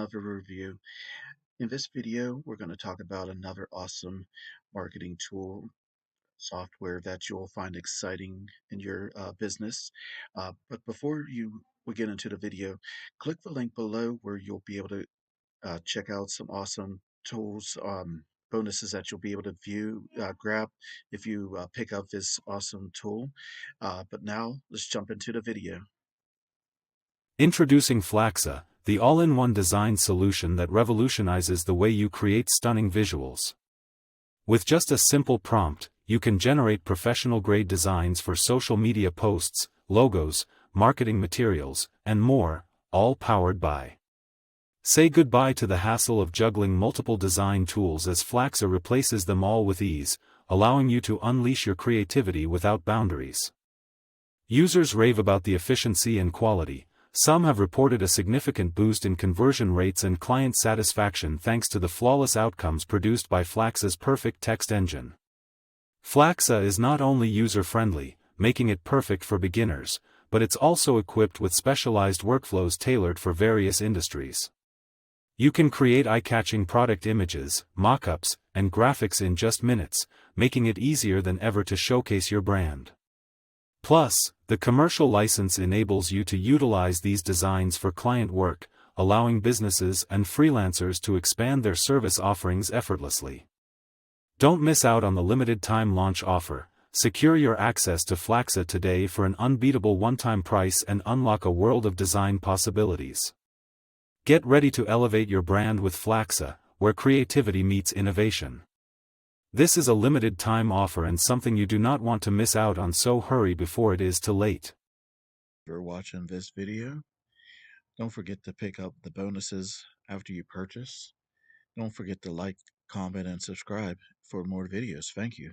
another review. In this video, we're going to talk about another awesome marketing tool software that you'll find exciting in your business. But before we get into the video, click the link below where you'll be able to check out some awesome tools, bonuses that you'll be able to grab if you pick up this awesome tool. But now let's jump into the video. Introducing Flaxxa, the all-in-one design solution that revolutionizes the way you create stunning visuals. With just a simple prompt, you can generate professional-grade designs for social media posts, logos, marketing materials, and more, all powered by. Say goodbye to the hassle of juggling multiple design tools as Flaxxa replaces them all with ease, allowing you to unleash your creativity without boundaries. Users rave about the efficiency and quality. Some have reported a significant boost in conversion rates and client satisfaction thanks to the flawless outcomes produced by Flaxxa's perfect text engine. Flaxxa is not only user-friendly, making it perfect for beginners, but it's also equipped with specialized workflows tailored for various industries. You can create eye-catching product images, mock-ups, and graphics in just minutes, making it easier than ever to showcase your brand. Plus, the commercial license enables you to utilize these designs for client work, allowing businesses and freelancers to expand their service offerings effortlessly. Don't miss out on the limited-time launch offer. Secure your access to Flaxxa today for an unbeatable one-time price and unlock a world of design possibilities. Get ready to elevate your brand with Flaxxa, where creativity meets innovation. This is a limited-time offer and something you do not want to miss out on, so hurry before it is too late. If you're watching this video, don't forget to pick up the bonuses after you purchase. Don't forget to like, comment, and subscribe for more videos. Thank you.